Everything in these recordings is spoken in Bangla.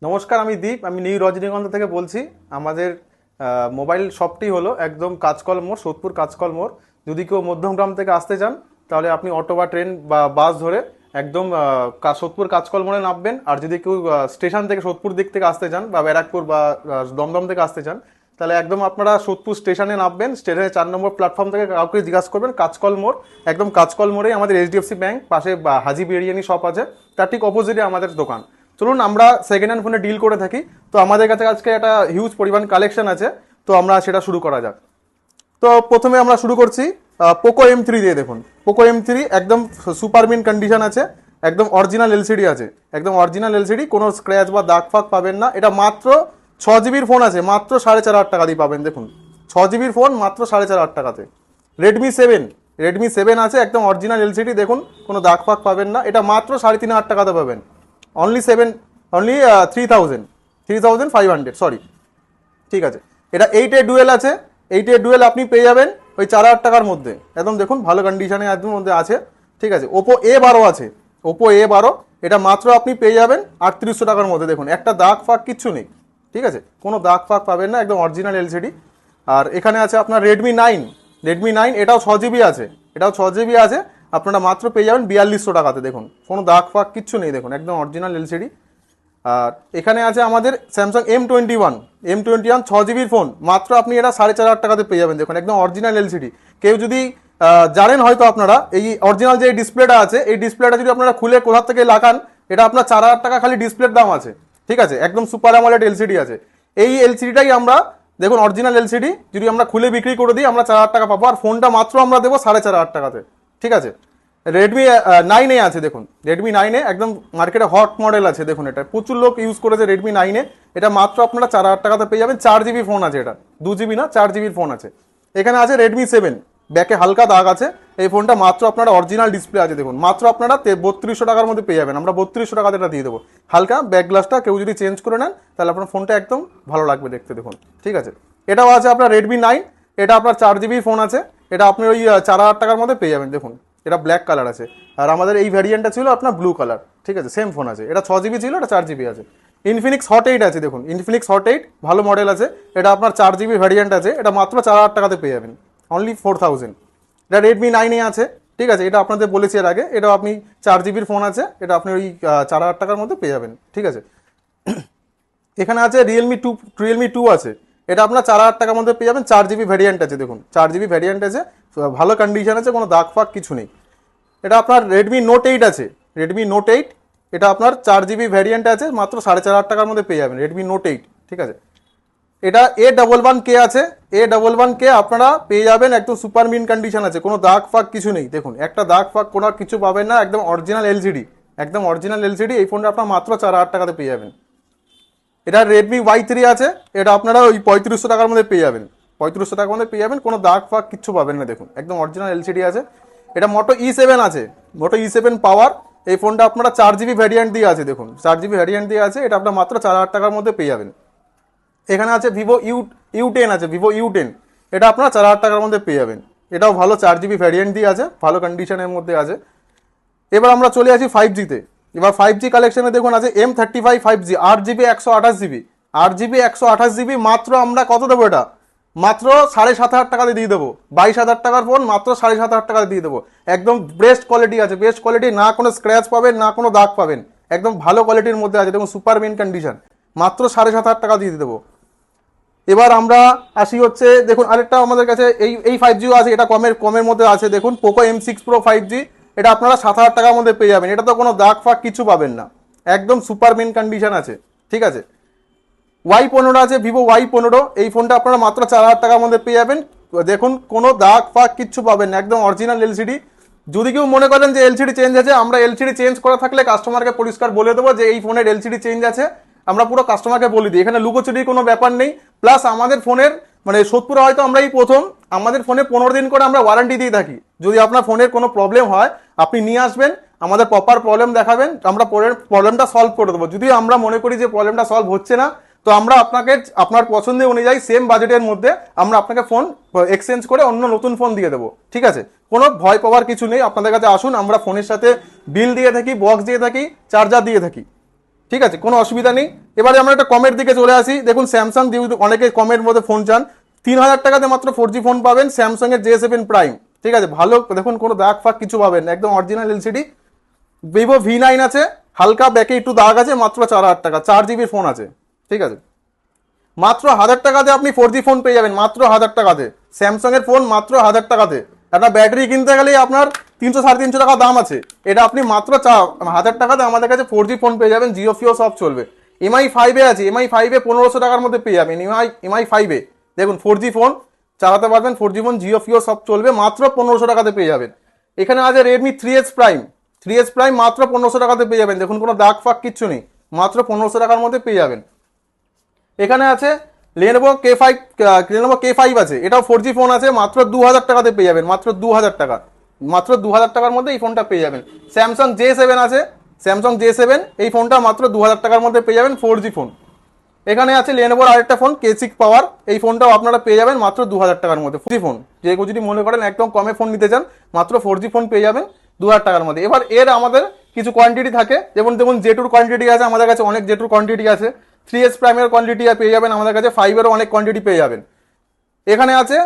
নমস্কার, আমি দীপ। আমি নিউ রজনীগন্ধা থেকে বলছি। আমাদের মোবাইল শপটি হলো একদম কাঁচকল মোড়, সোদপুর কাঁচকল মোড়। যদি কেউ মধ্যমগ্রাম থেকে আসতে চান তাহলে আপনি অটো বা ট্রেন বা বাস ধরে একদম সোদপুর কাঁচকল মোড়ে নামবেন। আর যদি কেউ স্টেশন থেকে সোদপুর দিক থেকে আসতে চান বা ব্যারাকপুর বা দমদম থেকে আসতে চান তাহলে একদম আপনারা সোদপুর স্টেশনে নামবেন। স্টেশনে 4 নম্বর প্ল্যাটফর্ম থেকে কাউকে জিজ্ঞাসা করবেন কাঁচকল মোড়। একদম কাঁচকল মোড়ে আমাদের এইচডিএফসি ব্যাংক, পাশে হাজি বিরিয়ানি শপ আছে, তার ঠিক অপোজিটে আমাদের দোকান। চলুন, আমরা সেকেন্ড হ্যান্ড ফোনে ডিল করে থাকি, তো আমাদের কাছে আজকে একটা হিউজ পরিমাণ কালেকশন আছে, তো আমরা সেটা শুরু করা যাক। তো প্রথমে আমরা শুরু করছি পোকো M3 দিয়ে। দেখুন, পোকো M3 একদম সুপার মিন কন্ডিশন আছে, একদম অরিজিনাল এলসিডি আছে, একদম অরিজিনাল এলসিডি, কোনো স্ক্র্যাচ বা দাগ ফাগ পাবেন না। এটা মাত্র 6 জিবির ফোন আছে, মাত্র 4,500 টাকা দিয়ে পাবেন। দেখুন, 6 জিবির ফোন মাত্র 4,500 টাকাতে। রেডমি 7 আছে, একদম অরিজিনাল এলসিডি, দেখুন কোনো দাগ ফাগ পাবেন না। এটা মাত্র 3,500 টাকাতে পাবেন। অনলি 3,500, সরি, ঠিক আছে। এটা 8A ডুয়েল আছে, 8A ডুয়েল আপনি পেয়ে যাবেন ওই 4,000 টাকার মধ্যে। একদম দেখুন ভালো কন্ডিশনে একদম মধ্যে আছে, ঠিক আছে। ওপো A12 আছে, ওপো A12, এটা মাত্র আপনি পেয়ে যাবেন 3,800 টাকার মধ্যে। দেখুন একটা দাগ ফাগ কিচ্ছু নেই, ঠিক আছে, কোনো দাগ ফাগ পাবেন না, একদম অরিজিনাল এলসিডি। আর এখানে আছে আপনার রেডমি 9, এটাও 6 জিবি আছে, এটাও 6 জিবি আছে, আপনারা মাত্র পেয়ে যাবেন 4,200 টাকাতে। দেখুন কোনো দাগ ফাগ কিচ্ছু নেই, দেখুন একদম অরিজিনাল এলসিডি। আর এখানে আছে আমাদের স্যামসাং M21, 6 জিবির ফোন, মাত্র আপনি এটা 4,500 টাকাতে পেয়ে যাবেন। দেখুন একদম অরিজিনাল এলসিডি। কেউ যদি জানেন হয়তো আপনারা, এই অরিজিনাল যে ডিসপ্লেটা আছে, এই ডিসপ্লেটা যদি আপনারা খুলে কোথা থেকে লাগান, এটা আপনার 4,000 টাকা খালি ডিসপ্লের দাম আছে, ঠিক আছে। একদম সুপার অ্যামোলেড এলসিডি আছে। এই এলসিডিটাই আমরা, দেখুন অরিজিনাল এলসিডি, যদি আমরা খুলে বিক্রি করে দিই আমরা 4,000 টাকা পাবো, আর ফোনটা মাত্র আমরা দেবো 4,500 টাকাতে, ঠিক আছে। রেডমি 9 আছে, দেখুন রেডমি 9 একদম মার্কেটে হট মডেল আছে। দেখুন এটা প্রচুর লোক ইউজ করেছে রেডমি 9। এটা মাত্র আপনারা 4,000 টাকাতে পেয়ে যাবেন। 4 জিবি ফোন আছে, এটা 2 জিবি না, 4 জিবির ফোন আছে। এখানে আছে রেডমি 7, ব্যাকে হালকা দাগ আছে। এই ফোনটা মাত্র আপনারা অরিজিনাল ডিসপ্লে আছে, দেখুন মাত্র আপনারা 3,200 টাকার মধ্যে পেয়ে যাবেন। আমরা 3,200 টাকাতে এটা দিয়ে দেবো। হালকা ব্যাক গ্লাসটা কেউ যদি চেঞ্জ করে নেন তাহলে আপনার ফোনটা একদম ভালো লাগবে দেখতে, দেখুন, ঠিক আছে। এটাও আছে আপনার রেডমি 9, এটা আপনার 4 জিবি ফোন আছে। এটা আপনি ওই 4,000 টাকার মধ্যে পেয়ে যাবেন। দেখুন এটা ব্ল্যাক কালার আছে, আর আমাদের এই ভ্যারিয়েন্টটা ছিল আপনার ব্লু কালার, ঠিক আছে। সেম ফোন আছে, এটা 6 জিবি ছিল, এটা 4 জিবি আছে। ইনফিনিক্স হট 8 আছে, দেখুন ইনফিনিক্স হট 8 ভালো মডেল আছে। এটা আপনার 4 জিবি ভ্যারিয়েন্ট আছে, এটা মাত্র 4,000 টাকাতে পেয়ে যাবেন, অনলি 4,000। এটা রেডমি 9 আছে, ঠিক আছে। এটা আপনাদের বলেছি এর আগে, এটা আপনি 4 জিবির ফোন আছে, এটা আপনি ওই 4,000 টাকার মধ্যে পেয়ে যাবেন, ঠিক আছে। এখানে আছে রিয়েলমি টু আছে, এটা আপনার 4,000 টাকার মধ্যে পেয়ে যাবেন। 4 জিবি ভ্যারিয়েন্ট আছে, দেখুন 4 জিবি ভ্যারিয়েন্ট আছে, ভালো কন্ডিশন আছে, কোনো দাগ ফাগ কিছু নেই। এটা আপনার রেডমি নোট 8 আছে, রেডমি নোট 8, এটা আপনার 4 জিবি ভ্যারিয়েন্ট আছে, মাত্র 4,500 টাকার মধ্যে পেয়ে যাবেন রেডমি নোট 8, ঠিক আছে। এটা A11K আছে, A11K আপনারা পেয়ে যাবেন, একদম সুপার মিন কন্ডিশন আছে, কোনো দাগ ফাগ কিছু নেই। দেখুন একটা দাগ ফাগ কোনো কিছু পাবেন না, একদম অরিজিনাল এলসিডি, একদম অরিজিনাল এলসিডি। এই ফোনটা আপনার মাত্র 4,000 টাকাতে পেয়ে যাবেন। এটা রেডমি Y3 আছে, এটা আপনারা ওই 3,500 টাকার মধ্যে পেয়ে যাবেন, 3,500 টাকার মধ্যে পেয়ে যাবেন, কোনো দাগ ফাগ কিচ্ছু পাবেন না। দেখুন একদম অরিজিনাল এলসিডি আছে। এটা মোটো E7 আছে, মোটো E7 পাওয়ার। এই ফোনটা আপনারা 4 জিবি ভ্যারিয়েন্ট দিয়ে আছে, দেখুন 4 জিবি ভ্যারিয়েন্ট দিয়ে আছে, এটা আপনার মাত্র 4,000 টাকার মধ্যে পেয়ে যাবেন। এখানে আছে ভিভো ইউ10 আছে, ভিভো ইউ10, এটা আপনারা 4,000 টাকার মধ্যে পেয়ে যাবেন। এটাও ভালো 4 জিবি ভ্যারিয়েন্ট দিয়ে আছে, ভালো কন্ডিশনের মধ্যে আছে। এবার আমরা চলে আসি 5Gতে। এবার 5G কালেকশনে দেখুন আছে M35 5G, 8 GB 128 GB, 8 GB 128 GB, মাত্র আমরা কত দেবো এটা, মাত্র 7,500 টাকাতে দিয়ে দেবো। 22,000 টাকার ফোন মাত্র 7,500 টাকাতে দিয়ে দেবো। একদম বেস্ট কোয়ালিটি আছে, বেস্ট কোয়ালিটি, না কোনো স্ক্র্যাচ পাবেন না কোনো দাগ পাবেন, একদম ভালো কোয়ালিটির মধ্যে আছে, দেখুন সুপার মিন কন্ডিশন, মাত্র 7,500 টাকা দিয়ে দেবো। এবার আমরা আসি হচ্ছে, দেখুন আরেকটা আমাদের কাছে এই 5Gও আছে, এটা কমের কমের মধ্যে আছে। দেখুন পোকো M6 Pro 5G, এটা আপনারা 7,000 টাকার মধ্যে পেয়ে যাবেন। এটা তো কোনো দাগ ফাগ কিছু পাবেন না, একদম সুপার মিন কন্ডিশন আছে, ঠিক আছে। Y15 আছে, ভিভো Y15, এই ফোনটা আপনারা মাত্র 4,000 টাকার মধ্যে পেয়ে যাবেন। দেখুন কোনো দাগ ফাগ কিচ্ছু পাবেন না, একদম অরিজিনাল এলসিডি। যদি কেউ মনে করেন যে এলসিডি চেঞ্জ আছে, আমরা এলসিডি চেঞ্জ করা থাকলে কাস্টমারকে পরিষ্কার বলে দেবো যে এই ফোনের এলসিডি চেঞ্জ আছে, আমরা পুরো কাস্টমারকে বলে দিই, এখানে লুকোচুরির কোনো ব্যাপার নেই। প্লাস আমাদের ফোনের মানে সোদপুরে হয়তো আমরা এই প্রথম, আমাদের ফোনে 15 দিন করে আমরা ওয়ারেন্টি দিয়ে থাকি। যদি আপনার ফোনের কোনো প্রবলেম হয় আপনি নিয়ে আসবেন, আমাদের প্রপার প্রবলেম দেখাবেন, আমরা প্রবলেমটা সলভ করে দেবো। যদি আমরা মনে করি যে প্রবলেমটা সলভ হচ্ছে না, তো আমরা আপনাকে আপনার পছন্দ অনুযায়ী সেম বাজেটের মধ্যে আমরা আপনাকে ফোন এক্সচেঞ্জ করে অন্য নতুন ফোন দিয়ে দেবো, ঠিক আছে। কোনো ভয় পাওয়ার কিছু নেই, আপনাদের কাছে আসুন, আমরা ফোনের সাথে বিল দিয়ে থাকি, বক্স দিয়ে থাকি, চার্জার দিয়ে থাকি। ঠিক আছে, কোনো অসুবিধা নেই। এবারে আমরা একটা কমের দিকে চলে আসি। দেখুন স্যামসাং, অনেকে কমের মধ্যে ফোন চান, 3000 টাকাতে মাত্র 4G ফোন পাবেন স্যামসাং এর J7 প্রাইম। ঠিক আছে, ভালো দেখুন, কোনো দাগ ফাগ কিছু পাবেন না, একদম অরিজিনাল এলসিডি। ভিভো V9 আছে, হালকা ব্যাকে একটু দাগ আছে, মাত্র 4000 টাকা, 4GB ফোন আছে। ঠিক আছে, মাত্র 1000 টাকাতে আপনি 4G ফোন পেয়ে যাবেন, মাত্র 1000 টাকাতে। স্যামসাং এর ফোন মাত্র 1000 টাকাতে। একটা ব্যাটারি কিনতে গেলেই আপনার 300-350 টাকা দাম আছে, এটা আপনি মাত্র 1000 টাকাতে আমাদের কাছে 4G ফোন পেয়ে যাবেন। জিও ফিও সব চলবে। MI5 আছে, MI5 1500 টাকার মধ্যে পেয়ে যাবেন। MI5 দেখুন 4G ফোন চালাতে পারবেন, 4G ফোন জিও ফিও সব চলবে, মাত্র 1500 টাকাতে পেয়ে যাবেন। এখানে আছে Redmi 3S Prime, 3S Prime মাত্র 1500 টাকাতে পেয়ে যাবেন। দেখুন কোনো দাগ ফাগ কিচ্ছু নেই, মাত্র 1500 টাকার মধ্যে পেয়ে যাবেন। এখানে আছে Lenovo K5 আছে, এটাও 4G ফোন আছে, মাত্র 2000 টাকাতে পেয়ে যাবেন, মাত্র 2000 টাকা, মাত্র 2000 টাকার মধ্যে এই ফোনটা পেয়ে যাবেন। স্যামসাং J7 আছে, স্যামসাং J7 এই ফোনটা মাত্র 2000 টাকার মধ্যে পেয়ে যাবেন, 4G ফোন। এখানে আছে Lenovo আরেকটা ফোন K6 পাওয়ার, এই ফোনটাও আপনারা পেয়ে যাবেন মাত্র 2000 টাকার মধ্যে, 4G ফোন। যে কেউ যদি মনে করেন একদম কমে ফোন নিতে চান, মাত্র 4G ফোন পেয়ে যাবেন 2000 টাকার মধ্যে। এবার এর আমাদের কিছু কোয়ান্টিটি থাকে, যেমন দেখুন J2 কোয়ান্টিটি আছে আমাদের কাছে, অনেক J2 কোয়ান্টিটি আছে। 3S প্রাইমের কোয়ান্টিটি পেয়ে যাবেন আমাদের কাছে, 5-এরও অনেক কোয়ান্টিটি পেয়ে যাবেন। এখানে আছে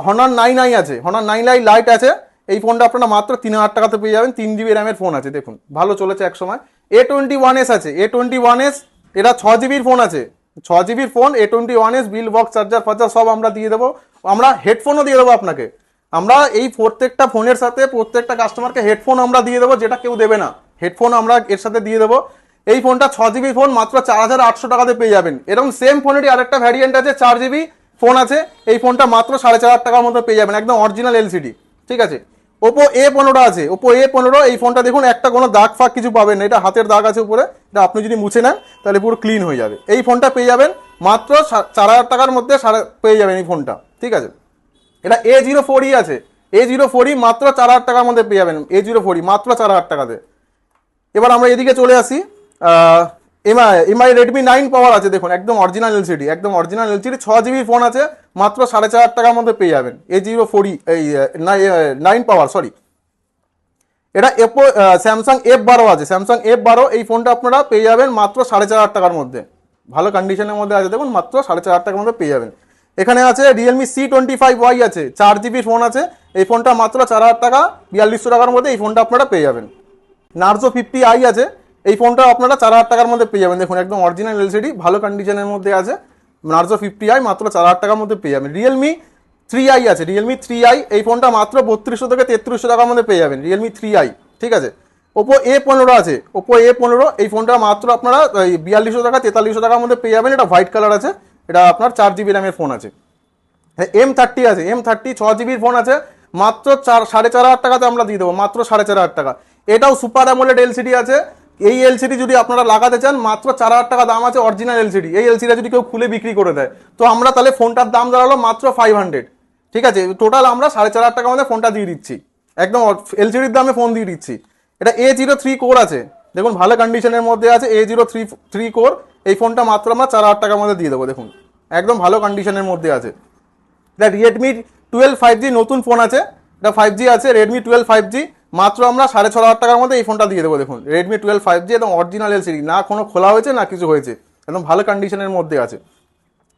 Honor 9i আছে, Honor 9i লাইট আছে, এই ফোনটা আপনারা মাত্র 3000 টাকাতে পেয়ে যাবেন, 3GB র্যামের ফোন আছে, দেখুন ভালো চলেছে এক সময়। A21s আছে, A21s এটা 6GB ফোন আছে, 6GB phone A21s, bill box charger ফার্জার সব আমরা দিয়ে দেবো। আমরা হেডফোনও দিয়ে দেবো আপনাকে। আমরা এই প্রত্যেকটা ফোনের সাথে প্রত্যেকটা কাস্টমারকে হেডফোন আমরা দিয়ে দেবো, যেটা কেউ দেবে না, হেডফোন আমরা এর সাথে দিয়ে দেবো। এই ফোনটা 6GB ফোন মাত্র 4800 টাকাতে পেয়ে যাবেন। এরকম সেম ফোনেরই আরেকটা ভ্যারিয়েন্ট আছে, 4GB ফোন আছে, এই ফোনটা মাত্র 4500 টাকার মধ্যে পেয়ে যাবেন, একদম অরিজিনাল এলসিডি। ঠিক আছে, Oppo A15 আছে, Oppo A15 এই ফোনটা দেখুন একটা কোনো দাগ ফাগ কিছু পাবেন না, এটা হাতের দাগ আছে উপরে, এটা আপনি যদি মুছে নেন তাহলে পুরো ক্লিন হয়ে যাবে। এই ফোনটা পেয়ে যাবেন মাত্র 4000 টাকার মধ্যে পেয়ে যাবেন এই ফোনটা। ঠিক আছে, এটা A04e আছে, A04e মাত্র 4000 টাকার মধ্যে পেয়ে যাবেন, A04e মাত্র 4000 টাকাতে। এবার আমরা এদিকে চলে আসি, এমআই Redmi 9 পাওয়ার আছে, দেখুন একদম অরিজিনাল এলসিডি, একদম অরিজিনাল এলসিডি, 6GB ফোন আছে, মাত্র 4500 টাকার মধ্যে পেয়ে যাবেন। A04e এই 9 পাওয়ার, সরি, এটা স্যামসাং F12 আছে, স্যামসাং F12 এই ফোনটা আপনারা পেয়ে যাবেন মাত্র 4500 টাকার মধ্যে, ভালো কন্ডিশনের মধ্যে আছে, দেখুন মাত্র 4500 টাকার মধ্যে পেয়ে যাবেন। এখানে আছে Realme C25y আছে, 4GB ফোন আছে, এই ফোনটা মাত্র 4000 টাকা, 4200 টাকার মধ্যে এই ফোনটা আপনারা পেয়ে যাবেন। Narzo 50i আছে, এই ফোনটা আপনারা 4000 টাকার মধ্যে পেয়ে যাবেন, দেখুন একদম অরিজিনাল এলসিডি, ভালো কন্ডিশনের মধ্যে আছে, Narzo 50i মাত্র 4000 টাকার মধ্যে পেয়ে যাবেন। Realme 3i আছে, Realme 3i এই ফোনটা মাত্র 3200 থেকে 3300 টাকার মধ্যে পেয়ে যাবেন, Realme 3i। ঠিক আছে, Oppo A15 আছে, Oppo A15 এই ফোনটা মাত্র আপনারা 4200 টাকা 4300 টাকার মধ্যে পেয়ে যাবেন, এটা হোয়াইট কালার আছে, এটা আপনার 4GB র্যামের ফোন আছে। M30 আছে, M30 6GB ফোন আছে, মাত্র 4500 টাকাতে আমরা দিয়ে দেবো, মাত্র 4500 টাকা। এটাও সুপার অ্যামোলেড এলসিডি আছে, এই এলসিডি যদি আপনারা লাগাতে চান মাত্র 4000 টাকা দাম আছে, অরিজিনাল এলসিডি। এই এলসিডি যদি কেউ খুলে বিক্রি করে দেয় তো আমরা তাহলে ফোনটার দাম দাঁড়ালো মাত্র 500। ঠিক আছে, টোটাল আমরা 4500 টাকা মধ্যে ফোনটা দিয়ে দিচ্ছি, একদম এলসিডির দামে ফোন দিয়ে দিচ্ছি। এটা A03 কোর আছে, দেখুন ভালো কন্ডিশনের মধ্যে আছে, A03 কোর এই ফোনটা মাত্র আমরা 4000 টাকার মধ্যে দিয়ে দেবো, দেখুন একদম ভালো কন্ডিশনের মধ্যে আছে। এটা Redmi 12 5G নতুন ফোন আছে, এটা 5G আছে, Redmi 12 5G মাত্র আমরা 6500 টাকার মধ্যে এই ফোনটা দিয়ে দেবো, দেখুন Redmi 12 5G একদম অরিজিনাল এলসিডি, না কোনো খোলা হয়েছে না কিছু হয়েছে, একদম ভালো কন্ডিশনের মধ্যে আছে।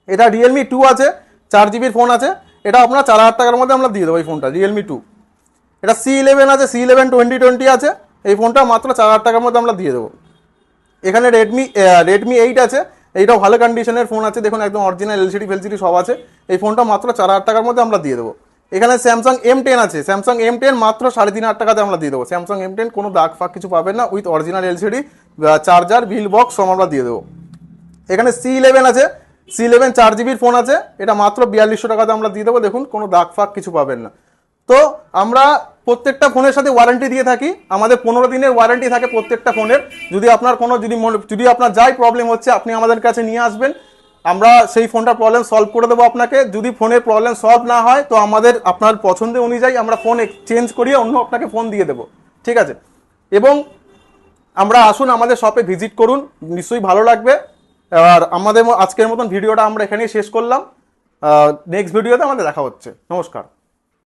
এটা Realme 2 আছে, 4GB ফোন আছে, এটা আপনার 4000 টাকার মধ্যে আমরা দিয়ে দেবো এই ফোনটা, Realme 2। এটা C11 আছে, C11 2020 আছে, এই ফোনটা মাত্র 4000 টাকার মধ্যে আমরা দিয়ে দেবো। এখানে Redmi 8 আছে, এইটাও ভালো কন্ডিশনের ফোন আছে, দেখুন একদম অরিজিনাল এলসিডি ফেলসিডি সব আছে, এই ফোনটা মাত্র 4000 টাকার মধ্যে আমরা দিয়ে দেবো। এখানে স্যামসাং M10 আছে, স্যামসাং M10 মাত্র 3500 টাকাতে আমরা দিয়ে দেবো, স্যামসাং M10 কোনো দাগ ফাগ কিছু পাবেন না, with original LCD, charger, bill box সব আমরা দিয়ে দেবো। এখানে C11 আছে, C11 4GB ফোন আছে, এটা মাত্র 4200 টাকাতে আমরা দিয়ে দেবো, দেখুন কোনো দাগ ফাগ কিছু পাবেন না। তো আমরা প্রত্যেকটা ফোনের সাথে ওয়ারেন্টি দিয়ে থাকি, আমাদের 15 দিনের ওয়ারেন্টি থাকে প্রত্যেকটা ফোনের। যদি আপনার কোনো যদি আপনার যাই প্রবলেম হচ্ছে আপনি আমাদের কাছে নিয়ে আসবেন, আমরা সেই ফোনটার প্রবলেম সলভ করে দেবো আপনাকে। যদি ফোনের প্রবলেম সলভ না হয় তো আপনার পছন্দ অনুযায়ী আমরা ফোন চেঞ্জ করিয়ে অন্য আপনাকে ফোন দিয়ে দেবো, ঠিক আছে। এবং আমরা আসুন আমাদের শপে ভিজিট করুন, নিশ্চয়ই ভালো লাগবে। আর আমাদের আজকের মতন ভিডিওটা আমরা এখানেই শেষ করলাম, নেক্সট ভিডিওতে আমাদের দেখা হচ্ছে, নমস্কার।